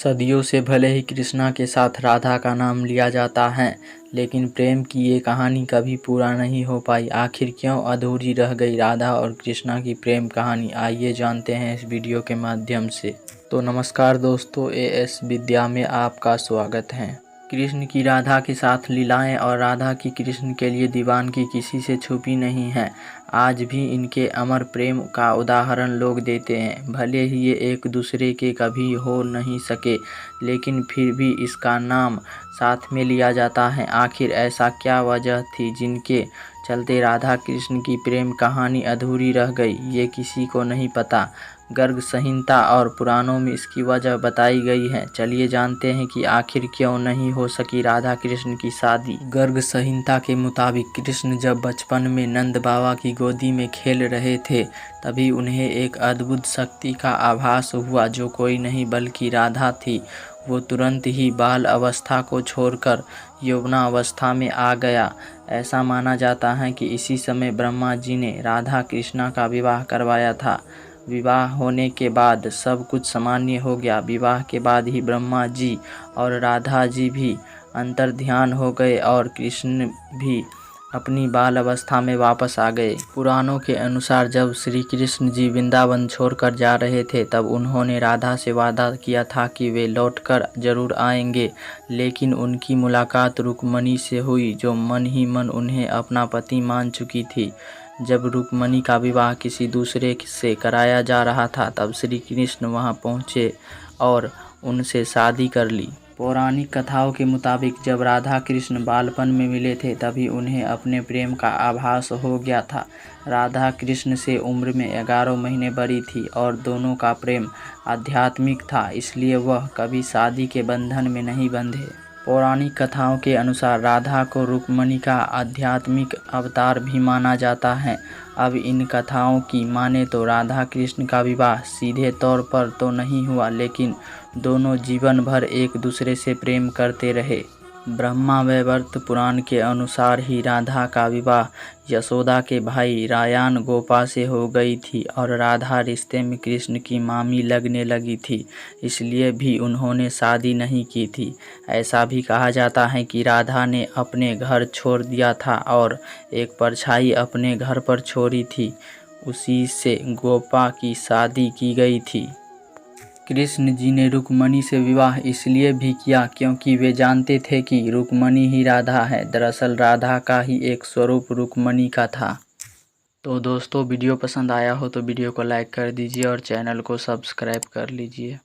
सदियों से भले ही कृष्णा के साथ राधा का नाम लिया जाता है, लेकिन प्रेम की ये कहानी कभी पूरा नहीं हो पाई। आखिर क्यों अधूरी रह गई राधा और कृष्णा की प्रेम कहानी? आइए जानते हैं इस वीडियो के माध्यम से। तो नमस्कार दोस्तों, एएस विद्या में आपका स्वागत है। कृष्ण की राधा के साथ लीलाएं और राधा की कृष्ण के लिए दीवानगी किसी से छुपी नहीं है। आज भी इनके अमर प्रेम का उदाहरण लोग देते हैं। भले ही ये एक दूसरे के कभी हो नहीं सके, लेकिन फिर भी इसका नाम साथ में लिया जाता है। आखिर ऐसा क्या वजह थी जिनके चलते राधा कृष्ण की प्रेम कहानी अधूरी रह गई, ये किसी को नहीं पता। गर्ग संहिता और पुराणों में इसकी वजह बताई गई है। चलिए जानते हैं कि आखिर क्यों नहीं हो सकी राधा कृष्ण की शादी। गर्ग संहिता के मुताबिक कृष्ण जब बचपन में नंद बाबा की गोदी में खेल रहे थे, तभी उन्हें एक अद्भुत शक्ति का आभास हुआ, जो कोई नहीं बल्कि राधा थी। वो तुरंत ही बाल अवस्था को छोड़कर यौवनावस्था में आ गया। ऐसा माना जाता है कि इसी समय ब्रह्मा जी ने राधा कृष्णा का विवाह करवाया था। विवाह होने के बाद सब कुछ सामान्य हो गया। विवाह के बाद ही ब्रह्मा जी और राधा जी भी अंतर्ध्यान हो गए और कृष्ण भी अपनी बाल अवस्था में वापस आ गए। पुराणों के अनुसार जब श्री कृष्ण जी वृंदावन छोड़कर जा रहे थे, तब उन्होंने राधा से वादा किया था कि वे लौटकर जरूर आएंगे। लेकिन उनकी मुलाकात रुक्मणी से हुई, जो मन ही मन उन्हें अपना पति मान चुकी थी। जब रुक्मणी का विवाह किसी दूसरे से कराया जा रहा था, तब श्री कृष्ण वहां पहुंचे और उनसे शादी कर ली। पौराणिक कथाओं के मुताबिक जब राधा कृष्ण बालपन में मिले थे, तभी उन्हें अपने प्रेम का आभास हो गया था। राधा कृष्ण से उम्र में 11 महीने बड़ी थी और दोनों का प्रेम आध्यात्मिक था, इसलिए वह कभी शादी के बंधन में नहीं बंधे। पौराणिक कथाओं के अनुसार राधा को रुक्मणी का आध्यात्मिक अवतार भी माना जाता है। अब इन कथाओं की माने तो राधा कृष्ण का विवाह सीधे तौर पर तो नहीं हुआ, लेकिन दोनों जीवन भर एक दूसरे से प्रेम करते रहे। ब्रह्मा वैवर्त पुराण के अनुसार ही राधा का विवाह यशोदा के भाई रायान गोपा से हो गई थी और राधा रिश्ते में कृष्ण की मामी लगने लगी थी, इसलिए भी उन्होंने शादी नहीं की थी। ऐसा भी कहा जाता है कि राधा ने अपने घर छोड़ दिया था और एक परछाई अपने घर पर छोड़ी थी, उसी से गोपा की शादी की गई थी। कृष्ण जी ने रुक्मणी से विवाह इसलिए भी किया क्योंकि वे जानते थे कि रुक्मणी ही राधा है। दरअसल राधा का ही एक स्वरूप रुक्मणी का था। तो दोस्तों, वीडियो पसंद आया हो तो वीडियो को लाइक कर दीजिए और चैनल को सब्सक्राइब कर लीजिए।